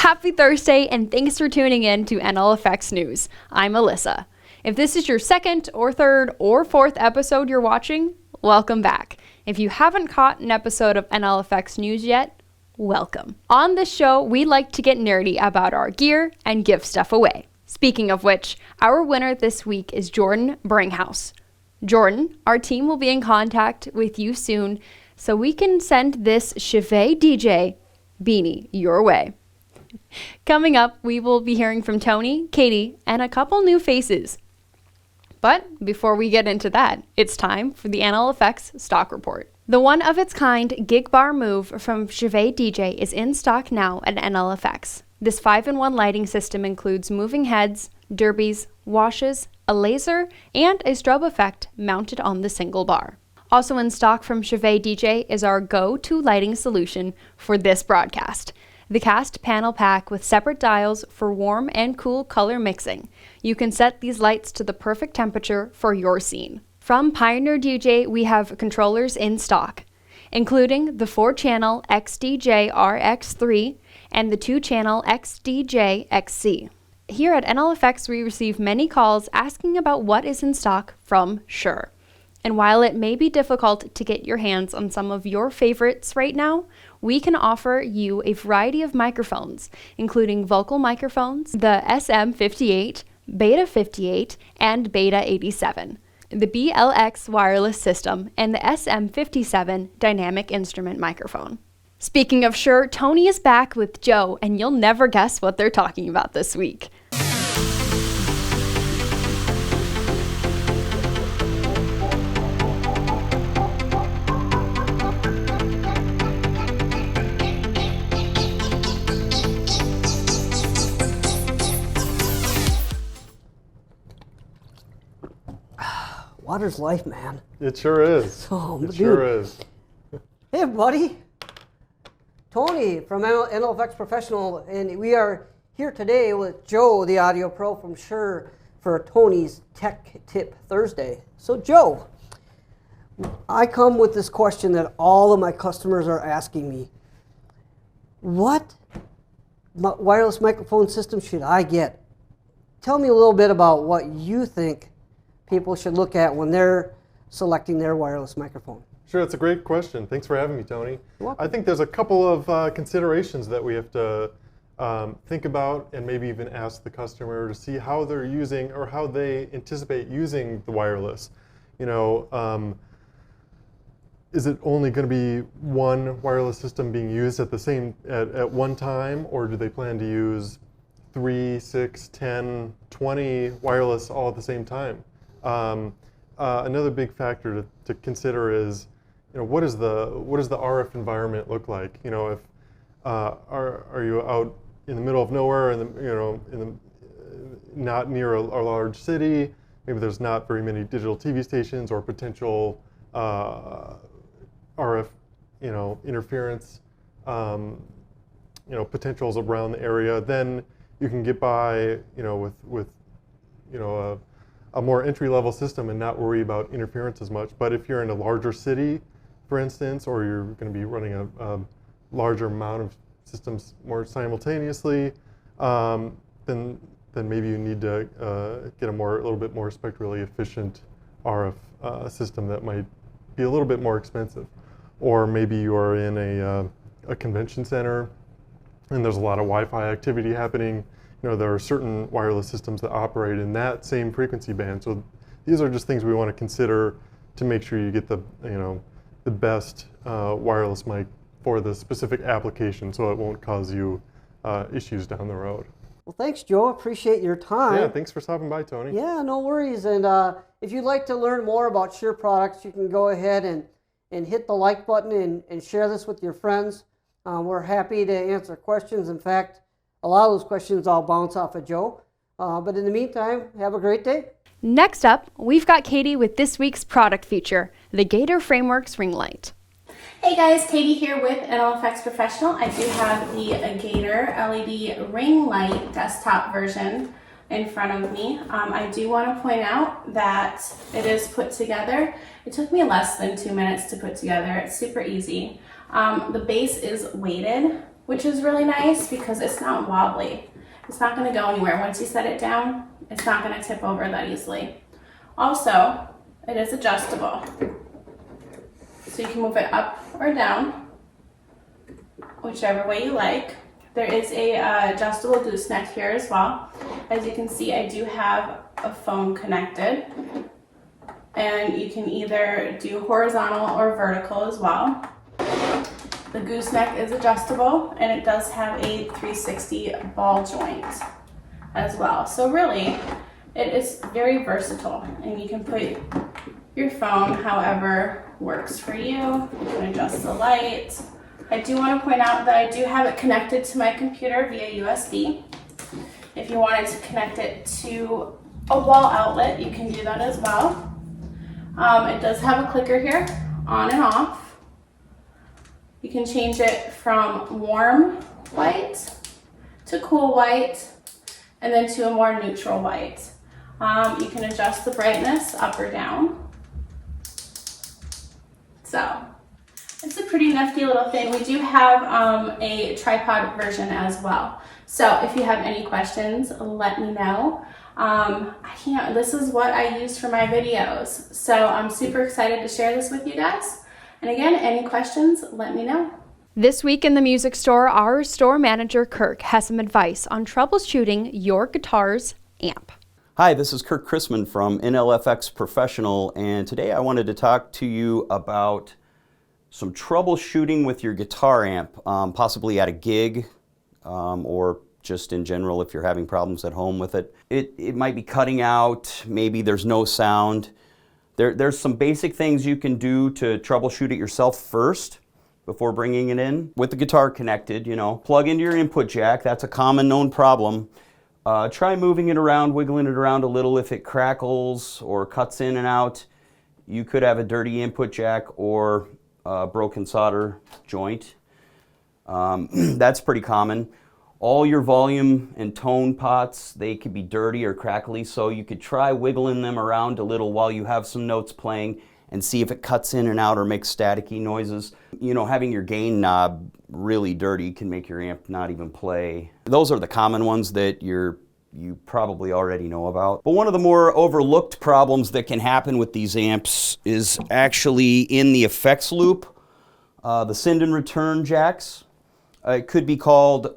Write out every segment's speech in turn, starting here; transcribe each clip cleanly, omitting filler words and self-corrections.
Happy Thursday, and thanks for tuning in to NLFX News. I'm Alyssa. If this is your second or third or fourth episode you're watching, welcome back. If you haven't caught an episode of NLFX News yet, welcome. On this show, we like to get nerdy about our gear and give stuff away. Speaking of which, our winner this week is Jordan Bringhouse. Jordan, our team will be in contact with you soon so we can send this Chauvet DJ beanie your way. Coming up, we will be hearing from Tony, Katie, and a couple new faces. But before we get into that, it's time for the NLFX Stock Report. The one-of-its-kind gig bar move from Chauvet DJ is in stock now at NLFX. This 5-in-1 lighting system includes moving heads, derbies, washes, a laser, and a strobe effect mounted on the single bar. Also in stock from Chauvet DJ is our go-to lighting solution for this broadcast. The cast panel pack with separate dials for warm and cool color mixing. You can set these lights to the perfect temperature for your scene. From Pioneer DJ, we have controllers in stock, including the 4-channel XDJ RX3 and the 2-channel XDJ XC. Here at NLFX, we receive many calls asking about what is in stock from Shure. And while it may be difficult to get your hands on some of your favorites right now, we can offer you a variety of microphones, including vocal microphones, the SM58, Beta 58, and Beta 87, the BLX wireless system, and the SM57 dynamic instrument microphone. Speaking of Shure, Tony is back with Joe, and you'll never guess what they're talking about this week. Water's life, man. It sure is. Oh, it sure is. Hey, buddy. Tony from NLFX Professional, and we are here today with Joe, the audio pro from Shure, for Tony's Tech Tip Thursday. So, Joe, I come with this question that all of my customers are asking me. What wireless microphone system should I get? Tell me a little bit about what you think people should look at when they're selecting their wireless microphone. Sure, it's a great question. Thanks for having me, Tony. You're welcome. I think there's a couple of considerations that we have to think about and maybe even ask the customer to see how they're using or how they anticipate using the wireless. You know, is it only going to be one wireless system being used at the same at one time, or do they plan to use 3, 6, 10, 20 wireless all at the same time? Another big factor to consider is, you know, what does the RF environment look like? You know, if are you out in the middle of nowhere, not near a large city? Maybe there's not very many digital TV stations or potential RF, interference, potentials around the area. Then you can get by, with a more entry-level system and not worry about interference as much. But if you're in a larger city, for instance, or you're going to be running a larger amount of systems more simultaneously, then maybe you need to get a little bit more spectrally efficient RF system that might be a little bit more expensive. Or maybe you are in a convention center and there's a lot of Wi-Fi activity happening. You know, there are certain wireless systems that operate in that same frequency band. So these are just things we want to consider to make sure you get the best wireless mic for the specific application, so it won't cause you issues down the road. Well, thanks, Joe. Appreciate your time. Yeah, thanks for stopping by, Tony. Yeah, no worries. And if you'd like to learn more about Shure products, you can go ahead and hit the like button and share this with your friends. We're happy to answer questions. In fact, a lot of those questions I'll bounce off of Joe. But in the meantime, have a great day. Next up, we've got Katie with this week's product feature, the Gator Frameworks Ringlight. Hey guys, Katie here with NLFX Professional. I do have the Gator LED Ringlight desktop version in front of me. I do want to point out that it is put together. It took me less than 2 minutes to put together. It's super easy. The base is weighted, which is really nice because it's not wobbly. It's not going to go anywhere. Once you set it down, it's not going to tip over that easily. Also, it is adjustable. So you can move it up or down, whichever way you like. There is a adjustable gooseneck here as well. As you can see, I do have a phone connected. And you can either do horizontal or vertical as well. The gooseneck is adjustable, and it does have a 360 ball joint as well. So really, it is very versatile, and you can put your phone however works for you. You can adjust the light. I do want to point out that I do have it connected to my computer via USB. If you wanted to connect it to a wall outlet, you can do that as well. It does have a clicker here, on and off. You can change it from warm white to cool white, and then to a more neutral white. You can adjust the brightness up or down. So, it's a pretty nifty little thing. We do have a tripod version as well. So if you have any questions, let me know. This is what I use for my videos. So I'm super excited to share this with you guys. And again, any questions, let me know. This week in the music store, our store manager, Kirk, has some advice on troubleshooting your guitar's amp. Hi, this is Kirk Chrisman from NLFX Professional, and today I wanted to talk to you about some troubleshooting with your guitar amp, possibly at a gig or just in general if you're having problems at home with it. It might be cutting out, maybe there's no sound. There's some basic things you can do to troubleshoot it yourself first before bringing it in. With the guitar connected, plug into your input jack. That's a common known problem. Try moving it around, wiggling it around a little. If it crackles or cuts in and out, you could have a dirty input jack or a broken solder joint. That's pretty common. All your volume and tone pots, they could be dirty or crackly, so you could try wiggling them around a little while you have some notes playing and see if it cuts in and out or makes staticky noises. Having your gain knob really dirty can make your amp not even play. Those are the common ones that you probably already know about. But one of the more overlooked problems that can happen with these amps is actually in the effects loop, the send and return jacks. It could be called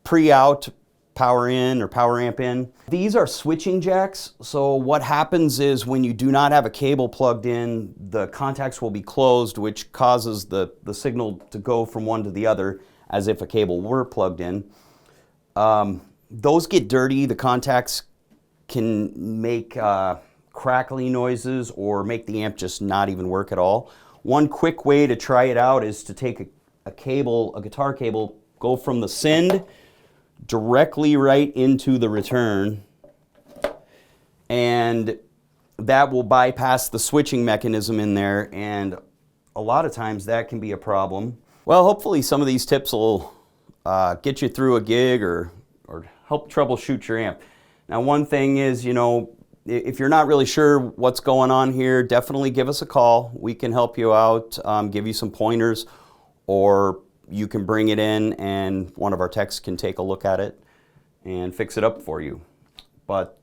pre-out, power in, or power amp in. These are switching jacks, so what happens is when you do not have a cable plugged in, the contacts will be closed, which causes the signal to go from one to the other as if a cable were plugged in. Those get dirty. The contacts can make crackly noises or make the amp just not even work at all. One quick way to try it out is to take a guitar cable, go from the send directly right into the return, and that will bypass the switching mechanism in there, and a lot of times that can be a problem. Well, hopefully some of these tips will get you through a gig or help troubleshoot your amp. Now, one thing is, if you're not really sure what's going on here, definitely give us a call. We can help you out, give you some pointers, or you can bring it in and one of our techs can take a look at it and fix it up for you. But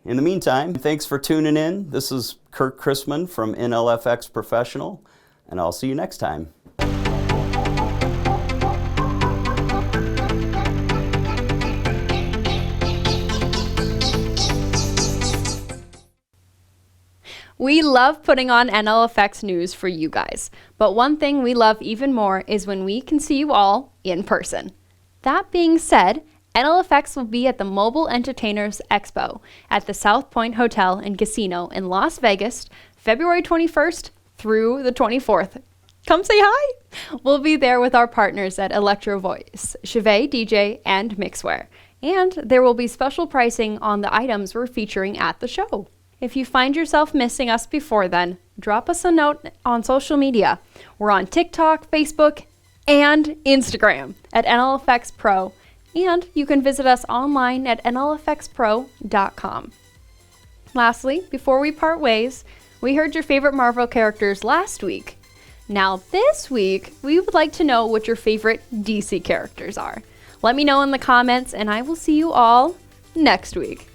in the meantime, thanks for tuning in. This is Kirk Chrisman from NLFX Professional, and I'll see you next time. We love putting on NLFX news for you guys, but one thing we love even more is when we can see you all in person. That being said, NLFX will be at the Mobile Entertainers Expo at the South Point Hotel and Casino in Las Vegas, February 21st through the 24th. Come say hi! We'll be there with our partners at ElectroVoice, Chauvet DJ, and Mixware. And there will be special pricing on the items we're featuring at the show. If you find yourself missing us before then, drop us a note on social media. We're on TikTok, Facebook, and Instagram at NLFX Pro, and you can visit us online at nlfxpro.com. Lastly, before we part ways, we heard your favorite Marvel characters last week. Now this week, we would like to know what your favorite DC characters are. Let me know in the comments, and I will see you all next week.